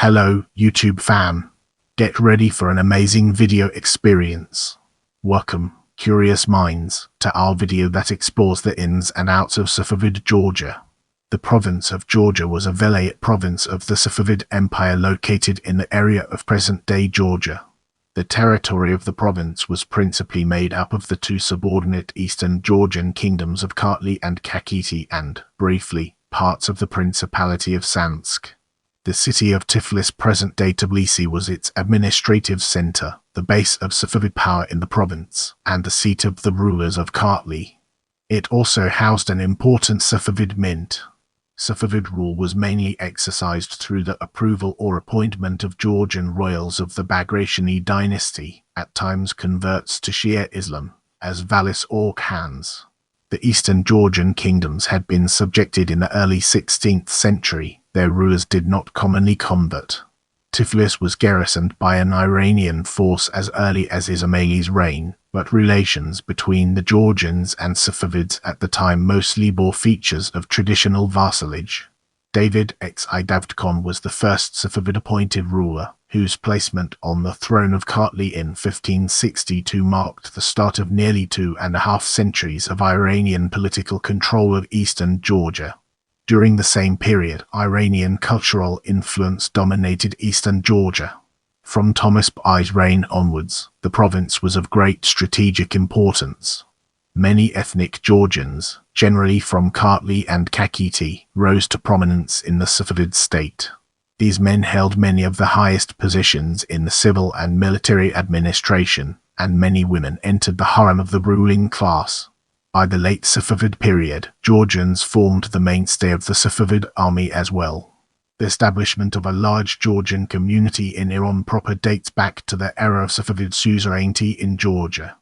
Hello, YouTube fam. Get ready for an amazing video experience. Welcome, curious minds, to our video that explores the ins and outs of Safavid Georgia. The province of Georgia was a velayat province of the Safavid Empire located in the area of present-day Georgia. The territory of the province was principally made up of the two subordinate eastern Georgian kingdoms of Kartli and Kakheti and, briefly, parts of the Principality of Samtskhe. The city of Tiflis, present-day Tbilisi, was its administrative center, the base of Safavid power in the province, and the seat of the rulers of Kartli. It also housed an important Safavid mint. Safavid rule was mainly exercised through the approval or appointment of Georgian royals of the Bagrationi dynasty, at times converts to Shia Islam, as valis or khans. The eastern Georgian kingdoms had been subjected in the early 16th century. Their rulers did not commonly convert. Tiflis was garrisoned by an Iranian force as early as IsmailI's reign, but relations between the Georgians and Safavids at the time mostly bore features of traditional vassalage. Davud Khan was the first Safavid-appointed ruler, whose placement on the throne of Kartli in 1562 marked the start of nearly 2.5 centuries of Iranian political control of eastern Georgia. During the same period, Iranian cultural influence dominated eastern Georgia. From Thomas I's reign onwards, the province was of great strategic importance. Many ethnic Georgians, generally from Kartli and Kakheti, rose to prominence in the Safavid state. These men held many of the highest positions in the civil and military administration, and many women entered the harem of the ruling class. By the late Safavid period, Georgians formed the mainstay of the Safavid army as well. The establishment of a large Georgian community in Iran proper dates back to the era of Safavid suzerainty in Georgia.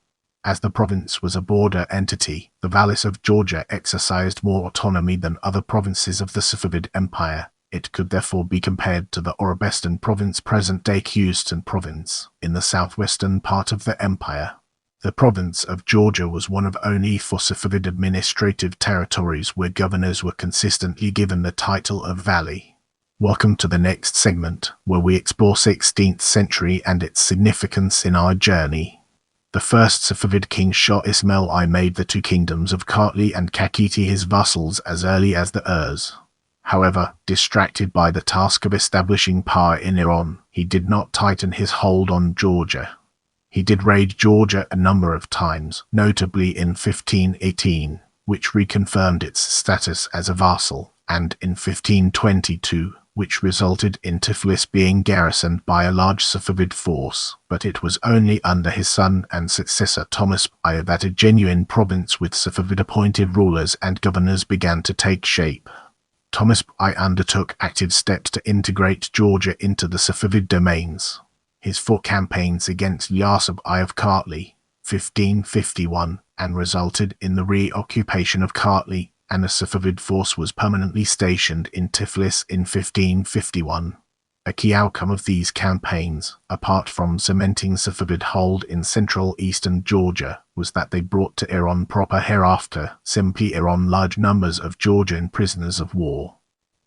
As the province was a border entity, the valis of Georgia exercised more autonomy than other provinces of the Safavid Empire. It could therefore be compared to the Orobestan province, present-day Houston province, in the southwestern part of the empire. The province of Georgia was one of only 4 Safavid administrative territories where governors were consistently given the title of vali. Welcome to the next segment, where we explore 16th century and its significance in our journey. The first Safavid king Shia Ismail made the two kingdoms of Kartli and Kakheti his vassals as early as the Urs. However, distracted by the task of establishing power in Iran, he did not tighten his hold on Georgia. He did raid Georgia a number of times, notably in 1518, which reconfirmed its status as a vassal, and in 1522, which resulted in Tiflis being garrisoned by a large Safavid force, but it was only under his son and successor Thomas I that a genuine province with Safavid-appointed rulers and governors began to take shape. Thomas I undertook active steps to integrate Georgia into the Safavid domains. His 4 campaigns against Shia I of Kartli, 1551, and resulted in the reoccupation of Kartli, and a Safavid force was permanently stationed in Tiflis in 1551. A key outcome of these campaigns, apart from cementing Safavid hold in central eastern Georgia, was that they brought to Iran proper hereafter, simply Iran, large numbers of Georgian prisoners of war.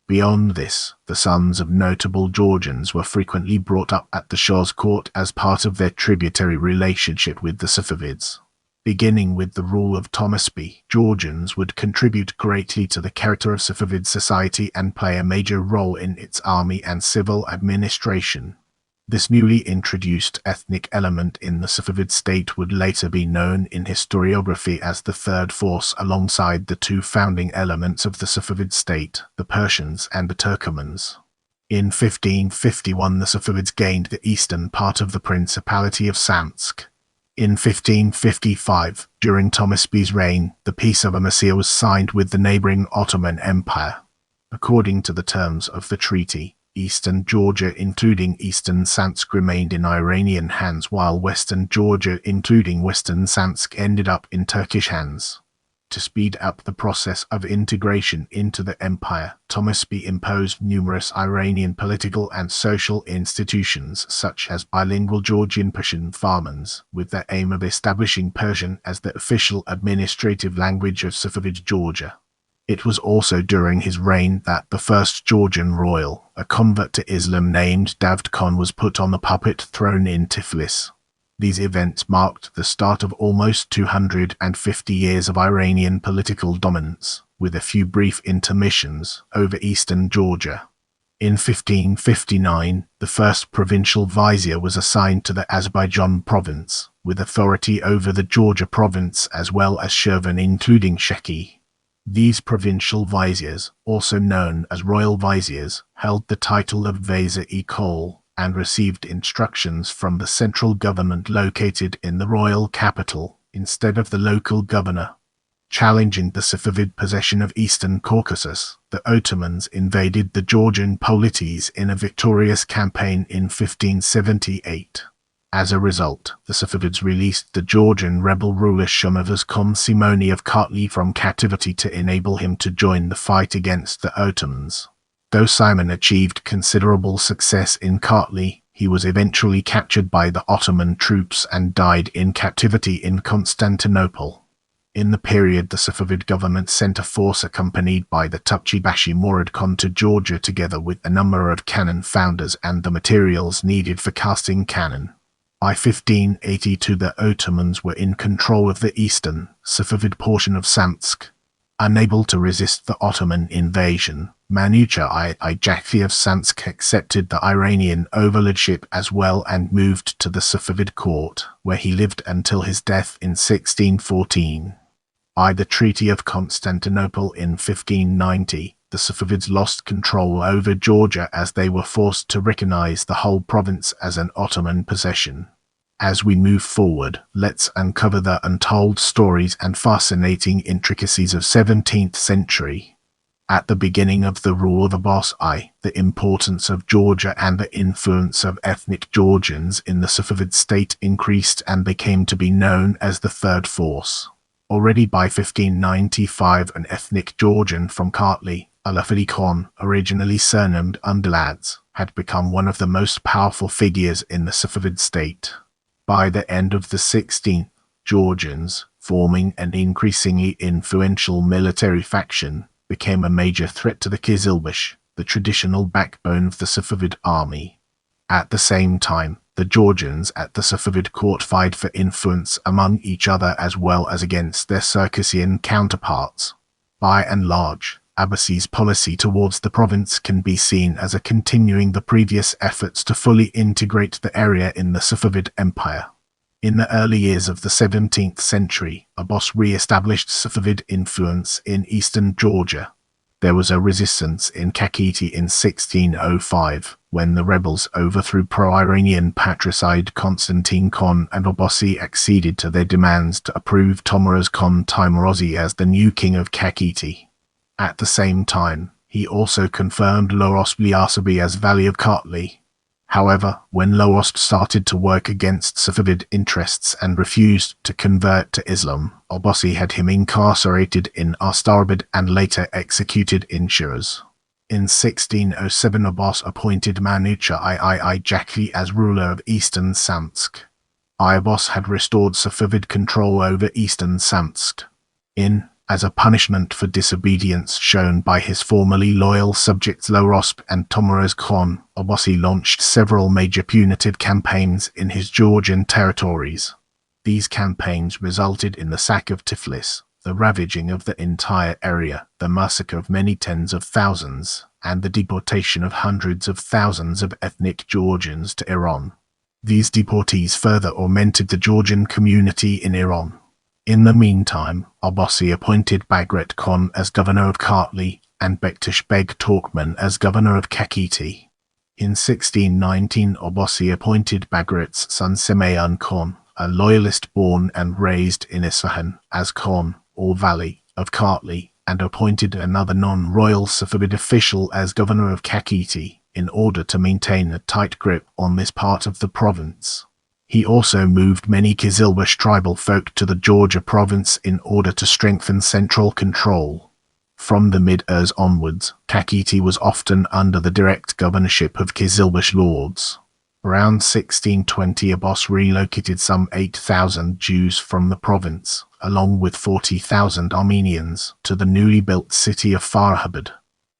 Beyond this, the sons of notable Georgians were frequently brought up at the Shah's court as part of their tributary relationship with the Safavids. Beginning with the rule of Thomas I, Georgians would contribute greatly to the character of Safavid society and play a major role in its army and civil administration. This newly introduced ethnic element in the Safavid state would later be known in historiography as the third force, alongside the 2 founding elements of the Safavid state, the Persians and the Turkomans. In 1551 the Safavids gained the eastern part of the Principality of Samtskhe. In 1555, during Thomas I's reign, the Peace of Amasya was signed with the neighboring Ottoman Empire. According to the terms of the treaty, eastern Georgia including eastern Samtskhe remained in Iranian hands, while western Georgia including western Samtskhe ended up in Turkish hands. To speed up the process of integration into the empire, Thomas I imposed numerous Iranian political and social institutions such as bilingual Georgian-Persian farmers, with the aim of establishing Persian as the official administrative language of Safavid Georgia. It was also during his reign that the first Georgian royal, a convert to Islam named Davud Khan, was put on the puppet throne in Tiflis. These events marked the start of almost 250 years of Iranian political dominance, with a few brief intermissions over eastern Georgia. In 1559, the first provincial vizier was assigned to the Azerbaijan province, with authority over the Georgia province as well as Shirvan including Sheki. These provincial viziers, also known as royal viziers, held the title of Vasalage and received instructions from the central government located in the royal capital, instead of the local governor. Challenging the Safavid possession of Eastern Caucasus, the Ottomans invaded the Georgian polities in a victorious campaign in 1578. As a result, the Safavids released the Georgian rebel ruler Shumavas Khan Simoni of Kartli from captivity to enable him to join the fight against the Ottomans. Though Simon achieved considerable success in Kartli, he was eventually captured by the Ottoman troops and died in captivity in Constantinople. In the period, the Safavid government sent a force accompanied by the Tupchi-Bashi Murad Khan to Georgia together with a number of cannon founders and the materials needed for casting cannon. By 1582, the Ottomans were in control of the eastern, Safavid portion of Samtskhe. Unable to resist the Ottoman invasion, Manucha I Jakhi of Samtskhe accepted the Iranian overlordship as well and moved to the Safavid court, where he lived until his death in 1614. By the Treaty of Constantinople in 1590, the Safavids lost control over Georgia as they were forced to recognize the whole province as an Ottoman possession. As we move forward, let's uncover the untold stories and fascinating intricacies of 17th century. At the beginning of the rule of Abbas I, the importance of Georgia and the influence of ethnic Georgians in the Safavid state increased and they came to be known as the Third Force. Already by 1595, an ethnic Georgian from Kartli, Davud Khan, originally surnamed Underlads, had become one of the most powerful figures in the Safavid state. By the end of the 16th, Georgians, forming an increasingly influential military faction, became a major threat to the Qizilbash, the traditional backbone of the Safavid army. At the same time, the Georgians at the Safavid court vied for influence among each other as well as against their Circassian counterparts. By and large, Abbasi's policy towards the province can be seen as a continuing the previous efforts to fully integrate the area in the Safavid Empire. In the early years of the 17th century, Abbas re-established Safavid influence in eastern Georgia. There was a resistance in Kakheti in 1605, when the rebels overthrew pro-Iranian patricide Constantine Khan, and Abbasi acceded to their demands to approve Tomiraz Khan Timorazi as the new king of Kakheti. At the same time, he also confirmed Lorost Liasabi as Valley of Kartli. However, when Lorost started to work against Safavid interests and refused to convert to Islam, Abbasi had him incarcerated in Astarabad and later executed in Shiraz. In 1607, Abbas appointed Manucha I Jakhi as ruler of eastern Samtskhe. Abbas had restored Safavid control over eastern Samtskhe. As a punishment for disobedience shown by his formerly loyal subjects Lorost and Tomiraz Khan, Abbasi launched several major punitive campaigns in his Georgian territories. These campaigns resulted in the sack of Tiflis, the ravaging of the entire area, the massacre of many tens of thousands, and the deportation of hundreds of thousands of ethnic Georgians to Iran. These deportees further augmented the Georgian community in Iran. In the meantime, Abbasi appointed Bagrat Khan as governor of Kartli and Bektash Beg Turkmen as governor of Kakheti. In 1619, Abbasi appointed Bagrat's son Semayan Khan, a loyalist born and raised in Isfahan, as Khan, or Valley, of Kartli, and appointed another non-royal Safavid official as governor of Kakheti, in order to maintain a tight grip on this part of the province. He also moved many Qizilbash tribal folk to the Georgia province in order to strengthen central control. From the mid-Urs onwards, Kakheti was often under the direct governorship of Qizilbash lords. Around 1620, Abbas relocated some 8,000 Jews from the province, along with 40,000 Armenians, to the newly built city of Farhabad.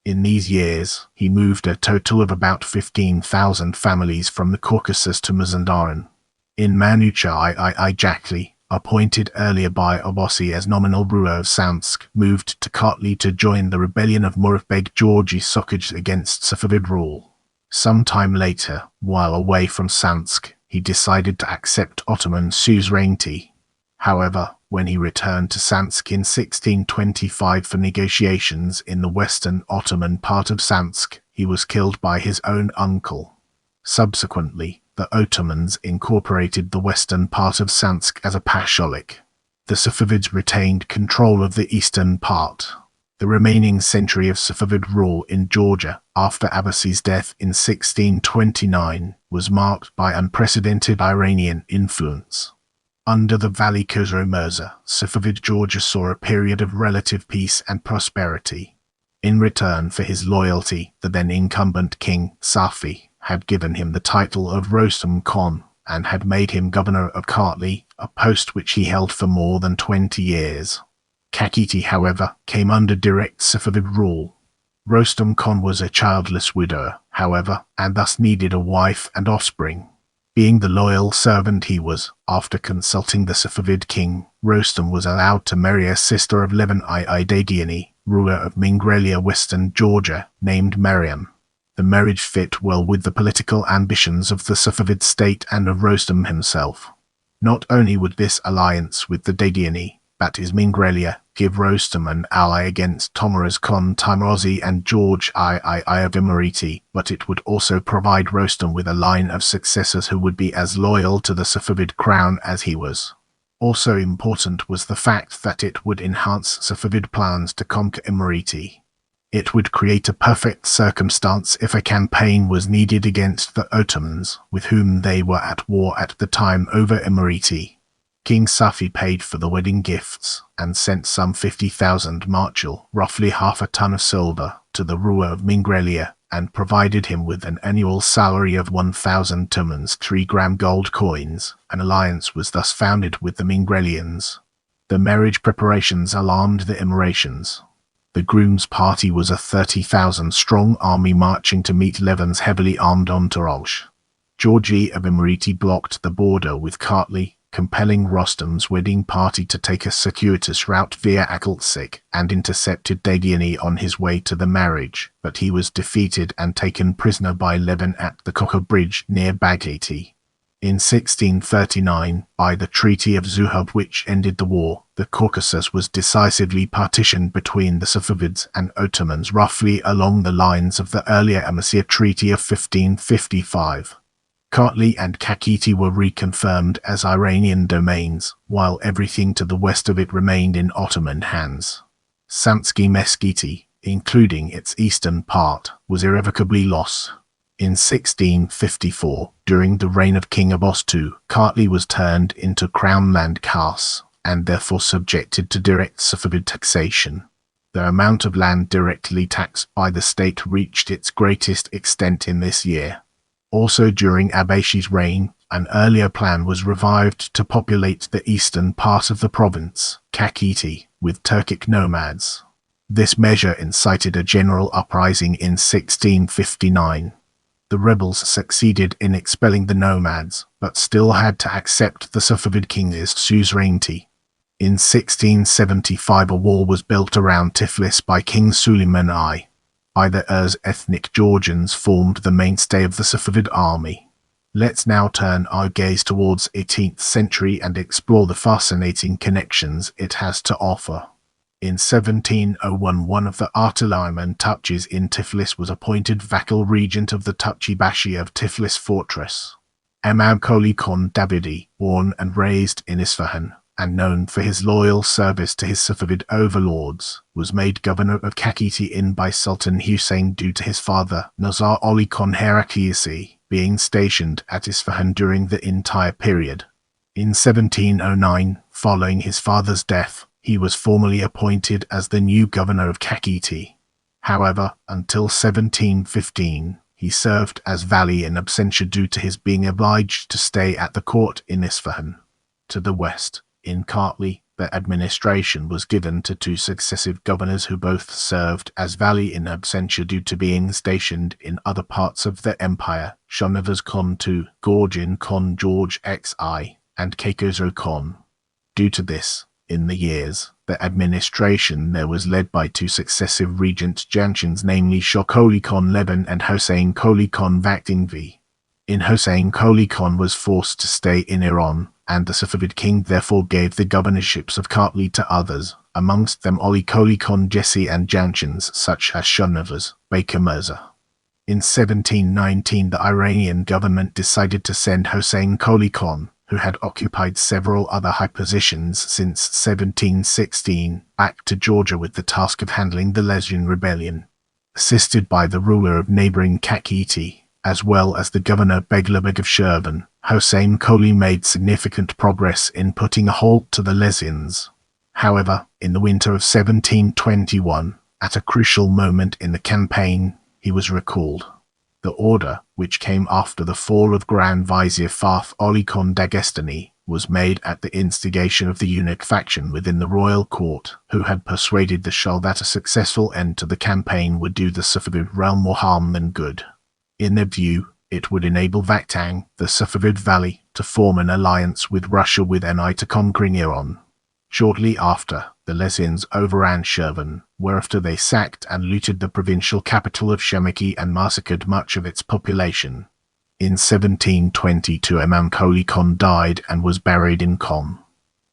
In these years, he moved a total of about 15,000 families from the Caucasus to Mazandaran. In Manucha I Jakli, appointed earlier by Abbasi as nominal ruler of Samtskhe, moved to Kartli to join the rebellion of Muratbeg Georgi Sokaj against Safavid rule. Some time later, while away from Samtskhe, he decided to accept Ottoman suzerainty. However, when he returned to Samtskhe in 1625 for negotiations in the western Ottoman part of Samtskhe, he was killed by his own uncle. Subsequently, the Ottomans incorporated the western part of Samtskhe as a pashalik. The Safavids retained control of the eastern part. The remaining century of Safavid rule in Georgia, after Abbasi's death in 1629, was marked by unprecedented Iranian influence. Under the Vali Khosrow Mirza, Safavid Georgia saw a period of relative peace and prosperity. In return for his loyalty, the then incumbent king, Safi, had given him the title of Rostam Khan and had made him governor of Kartli, a post which he held for more than 20 years. Kakheti, however, came under direct Safavid rule. Rostam Khan was a childless widower, however, and thus needed a wife and offspring. Being the loyal servant he was, after consulting the Safavid king, Rostam was allowed to marry a sister of Levin I Davudi, ruler of Mingrelia, western Georgia, named Maryam. The marriage fit well with the political ambitions of the Safavid state and of Rostam himself. Not only would this alliance with the Davudi, but his Mingrelia, give Rostam an ally against Tomiraz Khan Timorazi and George I of Imereti, but it would also provide Rostam with a line of successors who would be as loyal to the Safavid crown as he was. Also important was the fact that it would enhance Safavid plans to conquer Imereti. It would create a perfect circumstance if a campaign was needed against the Ottomans, with whom they were at war at the time over Imereti. King Safi paid for the wedding gifts and sent some 50,000 marchal, roughly half a ton of silver, to the ruler of Mingrelia and provided him with an annual salary of 1,000 tumans 3-gram gold coins. An alliance was thus founded with the Mingrelians. The marriage preparations alarmed the Emiratians. The groom's party was a 30,000-strong army marching to meet Levin's heavily armed entourage. Georgi of Imereti blocked the border with Kartli, compelling Rostam's wedding party to take a circuitous route via Akalsik, and intercepted Davudi on his way to the marriage, but he was defeated and taken prisoner by Levin at the Koka Bridge near Bagrationi. In 1639, by the Treaty of Zuhab, which ended the war, the Caucasus was decisively partitioned between the Safavids and Ottomans, roughly along the lines of the earlier Amasya Treaty of 1555. Kartli and Kakheti were reconfirmed as Iranian domains, while everything to the west of it remained in Ottoman hands. Samtskhe Meskheti, including its eastern part, was irrevocably lost. In 1654, during the reign of King Abbas II, Kartli was turned into Crown Land Khas, and therefore subjected to direct Safavid taxation. The amount of land directly taxed by the state reached its greatest extent in this year. Also during Abbasi's reign, an earlier plan was revived to populate the eastern part of the province, Kakheti, with Turkic nomads. This measure incited a general uprising in 1659. The rebels succeeded in expelling the nomads, but still had to accept the Safavid king's suzerainty. In 1675 a wall was built around Tiflis by King Suleiman I. By the ethnic Georgians formed the mainstay of the Safavid army. Let's now turn our gaze towards 18th century and explore the fascinating connections it has to offer. In 1701, one of the artillerymen Tachis in Tiflis was appointed vassal regent of the Tachi Bashi of Tiflis fortress. Imam Kartli Khan Davudi, born and raised in Isfahan, and known for his loyal service to his Safavid overlords, was made governor of Kakheti by Sultan Hussein due to his father, Nazar Ali Khan Herakliasi, being stationed at Isfahan during the entire period. In 1709, following his father's death, he was formally appointed as the new governor of Kakheti. However, until 1715, He served as vali in absentia due to his being obliged to stay at the court in Isfahan. To the west, in Kartli, the administration was given to two successive governors who both served as vali in absentia due to being stationed in other parts of the empire, Shia Khan II, Georgian Khan George XI, and Kakheti Khan. Due to this, in the years, the administration there was led by two successive regent Janshins, namely Shah Khan Leban and Hossein Khan Vakhtangvi. In Hossein Khan was forced to stay in Iran, and the Safavid king therefore gave the governorships of Kartli to others, amongst them Ali Khan Jesse and Janshins such as Shah Baker Mirza. In 1719 the Iranian government decided to send Hossein Khan, who had occupied several other high positions since 1716, back to Georgia with the task of handling the Lesbian rebellion. Assisted by the ruler of neighboring Kakheti, as well as the governor Beglabeg of Shirvan, Hossein Khan made significant progress in putting a halt to the Lesians. However, in the winter of 1721, at a crucial moment in the campaign, he was recalled. The order, which came after the fall of Grand Vizier Fath Ali Khan Dagestani, was made at the instigation of the eunuch faction within the royal court, who had persuaded the Shah that a successful end to the campaign would do the Safavid realm more harm than good. In their view, it would enable Vakhtang, the Safavid Valley, to form an alliance with Russia with an eye to conquering Iran. Shortly after, the Lesians overran Shirvan, whereafter they sacked and looted the provincial capital of Shemaki and massacred much of its population. In 1722 Imam Khan died and was buried in Qom.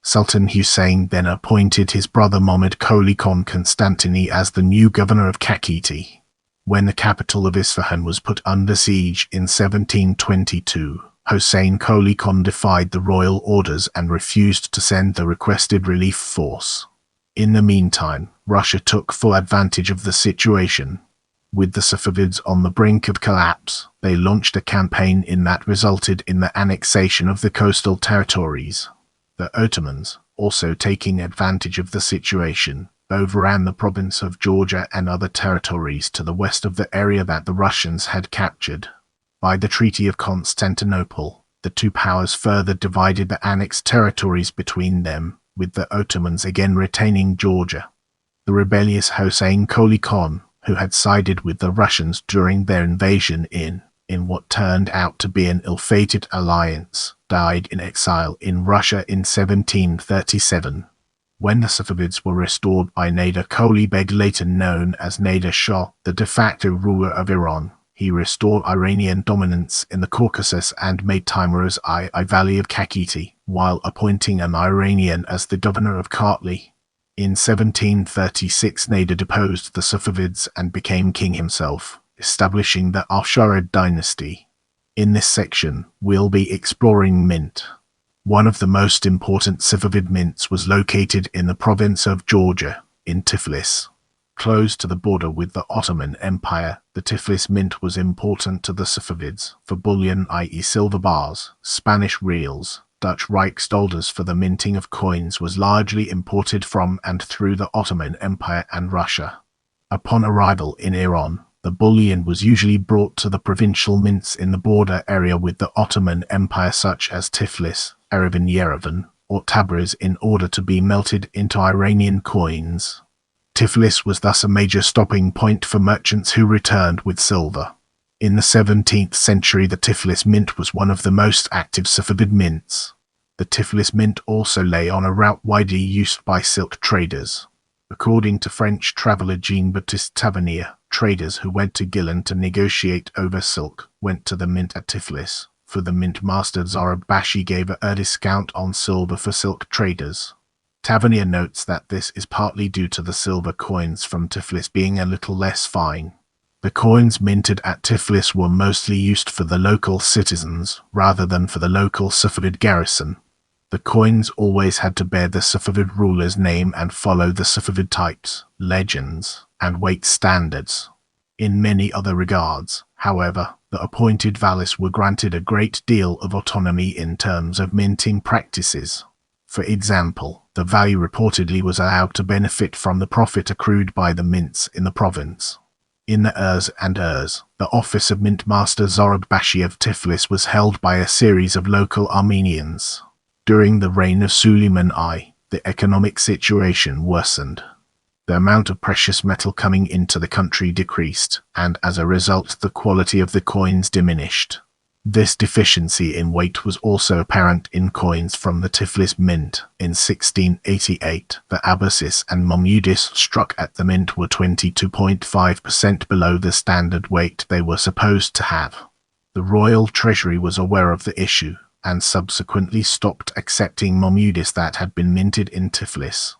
Sultan Hussein then appointed his brother Mohammad Khan Constantini as the new governor of Kakheti. When the capital of Isfahan was put under siege in 1722, Hossein Khan defied the royal orders and refused to send the requested relief force. In the meantime, Russia took full advantage of the situation. With the Safavids on the brink of collapse, they launched a campaign that resulted in the annexation of the coastal territories. The Ottomans, also taking advantage of the situation, overran the province of Georgia and other territories to the west of the area that the Russians had captured. By the Treaty of Constantinople, the two powers further divided the annexed territories between them, with the Ottomans again retaining Georgia. The rebellious Hossein Khan, who had sided with the Russians during their invasion in what turned out to be an ill-fated alliance, died in exile in Russia in 1737. When the Safavids were restored by Nader Qoli Beg, later known as Nader Shah, the de facto ruler of Iran, he restored Iranian dominance in the Caucasus and made Timur's I Valley of Kakheti, while appointing an Iranian as the governor of Kartli. In 1736 Nader deposed the Safavids and became king himself, establishing the Al-Sharid dynasty. In this section, we'll be exploring mint. One of the most important Safavid mints was located in the province of Georgia, in Tiflis. Close to the border with the Ottoman Empire, the Tiflis mint was important to the Safavids for bullion, i.e. silver bars, Spanish reals. Dutch Rijksdaalders for the minting of coins was largely imported from and through the Ottoman Empire and Russia. Upon arrival in Iran, the bullion was usually brought to the provincial mints in the border area with the Ottoman Empire, such as Tiflis, Yerevan, or Tabriz, in order to be melted into Iranian coins. Tiflis was thus a major stopping point for merchants who returned with silver. In the 17th century, the Tiflis mint was one of the most active Safavid mints. The Tiflis mint also lay on a route widely used by silk traders. According to French traveller Jean-Baptiste Tavernier, traders who went to Gilan to negotiate over silk went to the mint at Tiflis, for the mint master Zarab Bashi gave a discount on silver for silk traders. Tavernier notes that this is partly due to the silver coins from Tiflis being a little less fine. The coins minted at Tiflis were mostly used for the local citizens, rather than for the local Safavid garrison. The coins always had to bear the Safavid ruler's name and follow the Safavid types, legends, and weight standards. In many other regards, however, the appointed valis were granted a great deal of autonomy in terms of minting practices. For example, the vali reportedly was allowed to benefit from the profit accrued by the mints in the province. In the Urs and Urs, the office of Mint Master Zorobbashi of Tiflis was held by a series of local Armenians. During the reign of Suleiman I, the economic situation worsened. The amount of precious metal coming into the country decreased, and as a result the quality of the coins diminished. This deficiency in weight was also apparent in coins from the Tiflis mint. In 1688, the Abbasis and Mamudis struck at the mint were 22.5% below the standard weight they were supposed to have. The royal treasury was aware of the issue, and subsequently stopped accepting Mamudis that had been minted in Tiflis.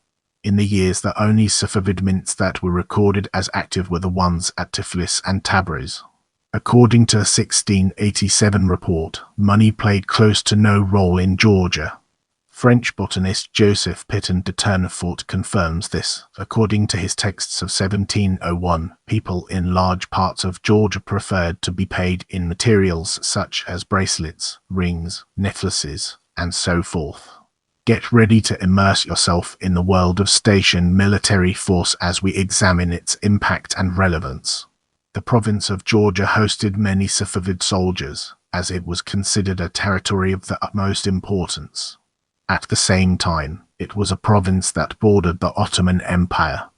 In the years, the only Safavid mints that were recorded as active were the ones at Tiflis and Tabriz. According to a 1687 report, money played close to no role in Georgia. French botanist Joseph Pitton de Tournefort confirms this. According to his texts of 1701, people in large parts of Georgia preferred to be paid in materials such as bracelets, rings, necklaces, and so forth. Get ready to immerse yourself in the world of station military force as we examine its impact and relevance. The province of Georgia hosted many Safavid soldiers, as it was considered a territory of the utmost importance. At the same time, it was a province that bordered the Ottoman Empire.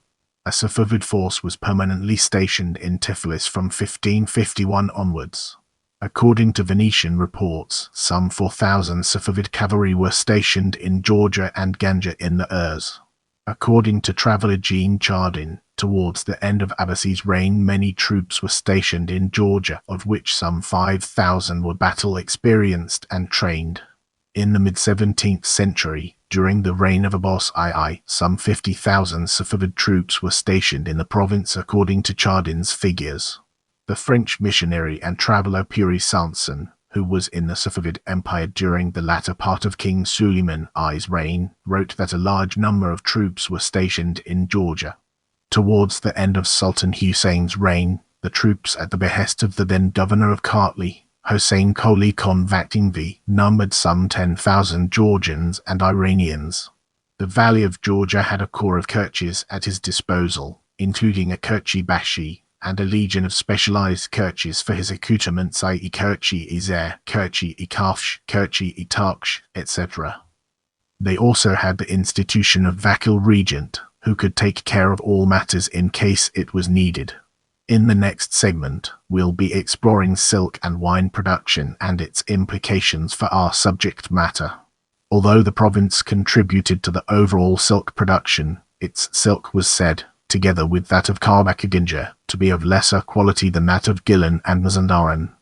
A Safavid force was permanently stationed in Tiflis from 1551 onwards. According to Venetian reports, some 4,000 Safavid cavalry were stationed in Georgia and Ganja in the Urs. According to traveller Jean Chardin, towards the end of Abbasi's reign many troops were stationed in Georgia, of which some 5,000 were battle-experienced and trained. In the mid-17th century, during the reign of Abbas II, some 50,000 Safavid troops were stationed in the province according to Chardin's figures. The French missionary and traveller Puri Sanson, who was in the Safavid Empire during the latter part of King Suleiman I's reign, wrote that a large number of troops were stationed in Georgia. Towards the end of Sultan Hussein's reign, the troops at the behest of the then governor of Kartli, Hossein Koli Khan Vaktingvi, numbered some 10,000 Georgians and Iranians. The Valley of Georgia had a corps of Kerchis at his disposal, including a Kerchi Bashi, and a legion of specialized Kerchis for his accoutrements, i.e. Kerchi Izer, Kerchi Ikafsh, Kerchi Itaksh, etc. They also had the institution of Vakil Regent, who could take care of all matters in case it was needed. In the next segment, we'll be exploring silk and wine production and its implications for our subject matter. Although the province contributed to the overall silk production, its silk was said, together with that of Karbakiginja, to be of lesser quality than that of Gilan and Mazandaran.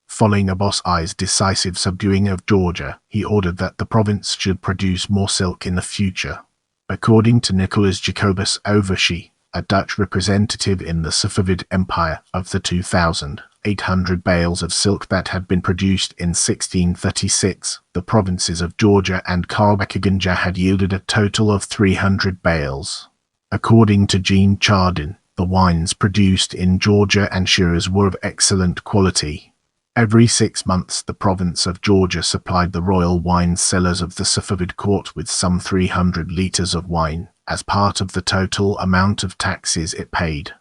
Following Abbas I's decisive subduing of Georgia, he ordered that the province should produce more silk in the future. According to Nicholas Jacobus Overshe, a Dutch representative in the Safavid Empire, of the 2,800 bales of silk that had been produced in 1636, the provinces of Georgia and Karbakiginja had yielded a total of 300 bales. According to Jean Chardin, the wines produced in Georgia and Shiraz were of excellent quality. Every 6 months the province of Georgia supplied the royal wine cellars of the Safavid court with some 300 litres of wine, as part of the total amount of taxes it paid.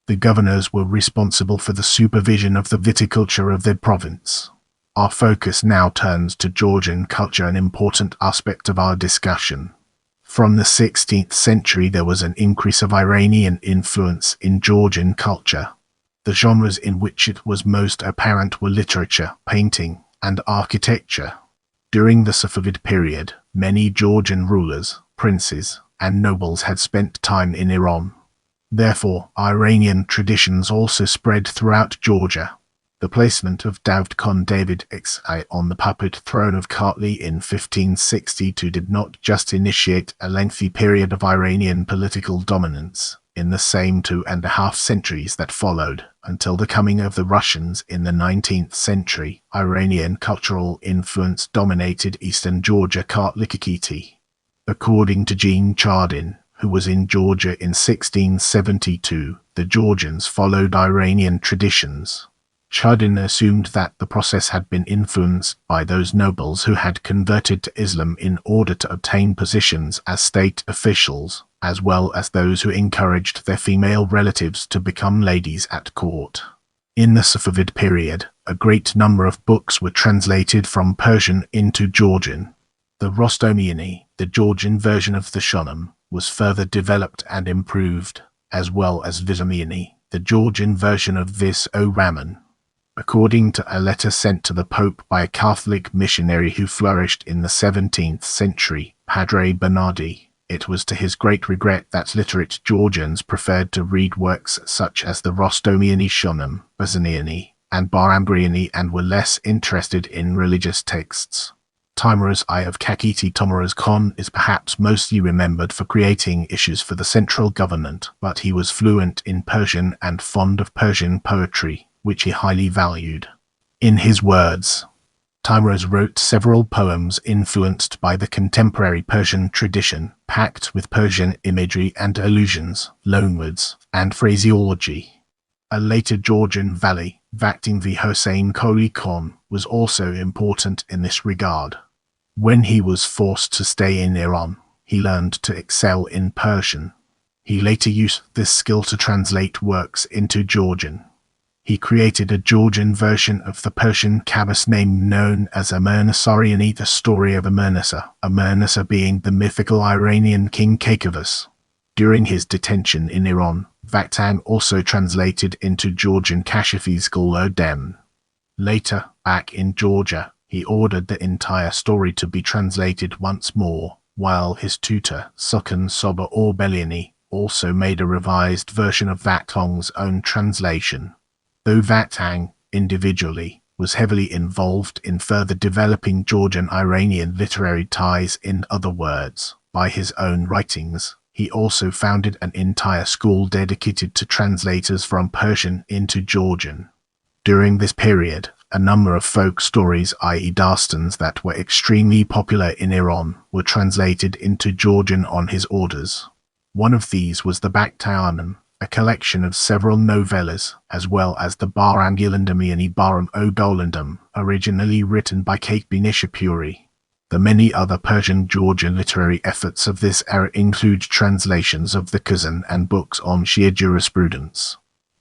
The governors were responsible for the supervision of the viticulture of their province. Our focus now turns to Georgian culture, an important aspect of our discussion. From the 16th century there was an increase of Iranian influence in Georgian culture. The genres in which it was most apparent were literature, painting, and architecture. During the Safavid period, many Georgian rulers, princes, and nobles had spent time in Iran. Therefore, Iranian traditions also spread throughout Georgia. The placement of Davud Khan David Xi on the puppet throne of Kartli in 1562 did not just initiate a lengthy period of Iranian political dominance. In the same 2.5 centuries that followed, until the coming of the Russians in the 19th century, Iranian cultural influence dominated eastern Georgia, Kartli Kakheti. According to Jean Chardin, who was in Georgia in 1672, the Georgians followed Iranian traditions. Chudin assumed that the process had been influenced by those nobles who had converted to Islam in order to obtain positions as state officials, as well as those who encouraged their female relatives to become ladies at court. In the Safavid period, a great number of books were translated from Persian into Georgian. The Rostomiani, the Georgian version of the Shonim, was further developed and improved, as well as Vizamiani, the Georgian version of Vis-o-Raman. According to a letter sent to the Pope by a Catholic missionary who flourished in the 17th century, Padre Bernardi, it was to his great regret that literate Georgians preferred to read works such as the Rostomiani Shonim, Bazaniani, and Barambriani and were less interested in religious texts. Timur's I of Kakheti Timur's Khan is perhaps mostly remembered for creating issues for the central government, but he was fluent in Persian and fond of Persian poetry, which he highly valued. In his words, Timur's wrote several poems influenced by the contemporary Persian tradition, packed with Persian imagery and allusions, loanwords, and phraseology. A later Georgian valley, Vaktin V. Hossein Koli Khan, was also important in this regard. When he was forced to stay in Iran, he learned to excel in Persian. He later used this skill to translate works into Georgian. He created a Georgian version of the Persian Kabas name known as Amurnasariani, the story of Amurnasa being the mythical Iranian king Kakavas. During his detention in Iran, Vaktan also translated into Georgian Kashafi's Golodem. Later, back in Georgia, he ordered the entire story to be translated once more, while his tutor, Sukan Soba Orbeliani, also made a revised version of Vaktan's own translation. Though Vaktan, individually, was heavily involved in further developing Georgian-Iranian literary ties, in other words, by his own writings, he also founded an entire school dedicated to translators from Persian into Georgian. During this period, a number of folk stories, i.e. dastans that were extremely popular in Iran, were translated into Georgian on his orders. One of these was the Bakhtayanim, a collection of several novellas, as well as the Barangilandamiani Baram o Golandam, originally written by Kate Binishapuri. The many other Persian-Georgian literary efforts of this era include translations of the Kazan and books on Shia jurisprudence.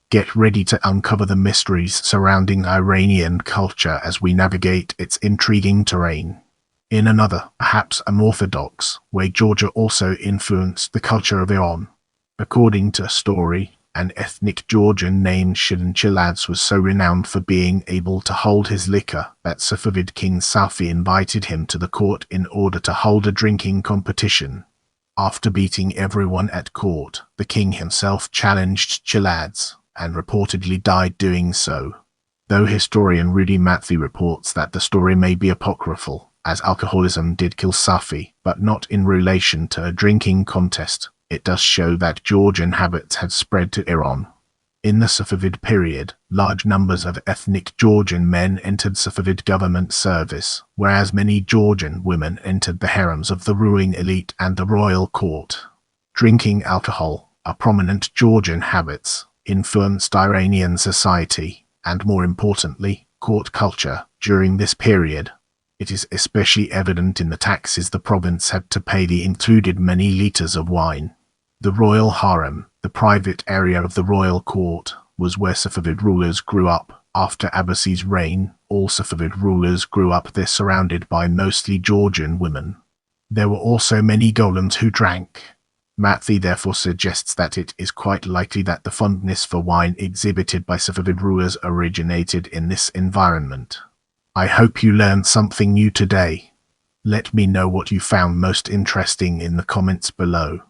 Get ready to uncover the mysteries surrounding Iranian culture as we navigate its intriguing terrain. In another, perhaps unorthodox, way, Georgia also influenced the culture of Iran. According to a story, an ethnic Georgian named Shirin Chilads was so renowned for being able to hold his liquor that Safavid King Safi invited him to the court in order to hold a drinking competition. After beating everyone at court, the king himself challenged Chilads, and reportedly died doing so. Though historian Rudy Matthew reports that the story may be apocryphal, as alcoholism did kill Safi, but not in relation to a drinking contest, it does show that Georgian habits had spread to Iran. In the Safavid period, large numbers of ethnic Georgian men entered Safavid government service, whereas many Georgian women entered the harems of the ruling elite and the royal court. Drinking alcohol, a prominent Georgian habits, influenced Iranian society, and more importantly, court culture, during this period. It is especially evident in the taxes the province had to pay. They included many litres of wine. The royal harem, the private area of the royal court, was where Safavid rulers grew up. After Abbasi's reign, all Safavid rulers grew up there surrounded by mostly Georgian women. There were also many golems who drank. Matthew therefore suggests that it is quite likely that the fondness for wine exhibited by Safavid rulers originated in this environment. I hope you learned something new today. Let me know what you found most interesting in the comments below.